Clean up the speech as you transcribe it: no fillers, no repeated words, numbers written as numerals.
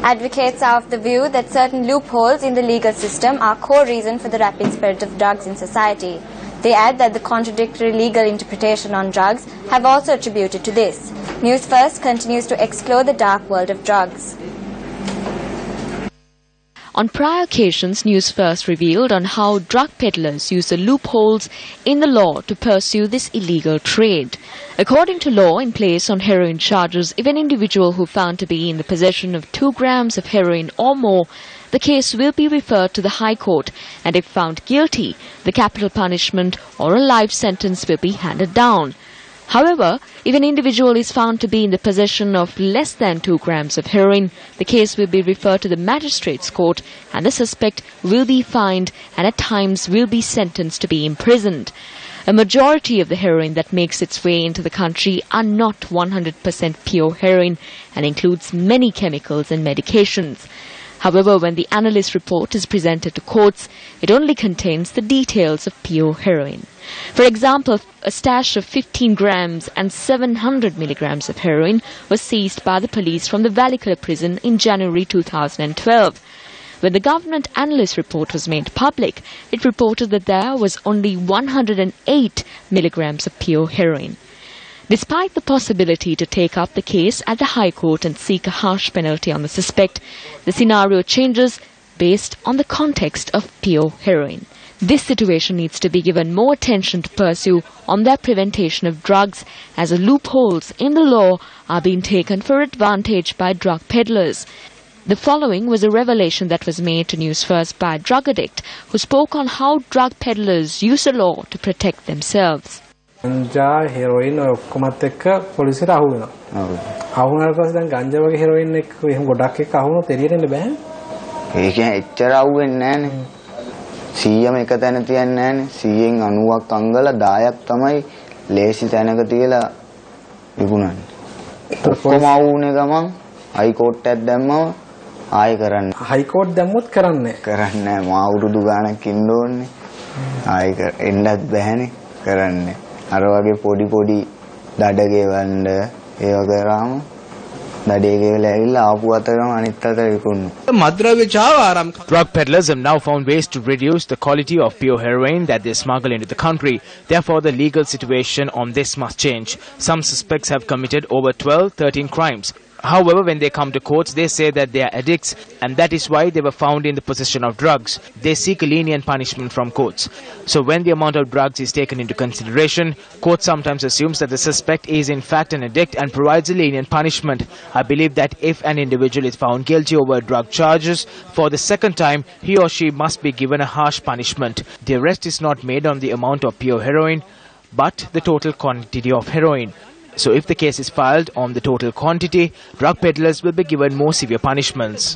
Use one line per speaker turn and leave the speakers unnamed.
Advocates are of the view that certain loopholes in the legal system are core reason for the rapid spread of drugs in society. They add that the contradictory legal interpretation on drugs have also attributed to this. Newsfirst continues to explore the dark world of drugs.
On prior occasions, Newsfirst revealed on how drug peddlers use the loopholes in the law to pursue this illegal trade. According to law in place on heroin charges, if an individual who found to be in the possession of 2 grams of heroin or more, the case will be referred to the High Court, and if found guilty, the capital punishment or a life sentence will be handed down. However, if an individual is found to be in the possession of less than 2 grams of heroin, the case will be referred to the magistrate's court and the suspect will be fined and at times will be sentenced to be imprisoned. A majority of the heroin that makes its way into the country are not 100% pure heroin and includes many chemicals and medications. However, when the analyst report is presented to courts, it only contains the details of pure heroin. For example, a stash of 15 grams and 700 milligrams of heroin was seized by the police from the Valikala prison in January 2012. When the government analyst report was made public, it reported that there was only 108 milligrams of pure heroin. Despite the possibility to take up the case at the High Court and seek a harsh penalty on the suspect, the scenario changes based on the context of pure heroin. This situation needs to be given more attention to pursue on their prevention of drugs, as the loopholes in the law are being taken for advantage by drug peddlers. The following was a revelation that was made to Newsfirst by a drug addict who spoke on how drug peddlers use the law to protect themselves.
ගංජා heroin ඔක්කොමත් එක්ක පොලිසියට අහු වෙනවා. අහු වුණාට පස්සේ දැන් ගංජා වගේ හෙරොයින් එක්ක එහෙම ගොඩක් එක්ක අහු වුණොත් එළියට එන්න බෑ.
ඒක එච්චර අහු වෙන්නේ නැහනේ. 100ම එක තැන තියන්නේ නැහනේ. 100න් 90ක් අංගල 10ක් තමයි ලේසි තැනක තියලා විකුණන්නේ. ඔක්කොම අහු වුණේ ගමන් හයි කෝට් එකක් දැම්මම ආයෙ කරන්න. හයි කෝට් දැම්මොත් කරන්නේ නැහැ. මා අවුරුදු ගාණක් ඉන්න ඕනේ. ආයෙ එන්නත් බෑනේ කරන්නේ. අර වගේ පොඩි දඩ ගෙවන්න ඒව කරාම දඩේ ගෙවලා ඇවිල්ලා ආපු අතරම අනිත් අතට විකුණනවා.
Drug peddlers have now found ways to reduce the quality of pure heroin that they smuggle into the country. Therefore, the legal situation on this must change. Some suspects have committed over 12-13 crimes. However, when they come to courts, they say that they are addicts and that is why they were found in the possession of drugs. They seek a lenient punishment from courts. So when the amount of drugs is taken into consideration, court sometimes assumes that the suspect is in fact an addict and provides a lenient punishment. I believe that if an individual is found guilty over drug charges, for the second time, he or she must be given a harsh punishment. The arrest is not made on the amount of pure heroin, but the total quantity of heroin. So if the case is filed on the total quantity, drug peddlers will be given more severe punishments.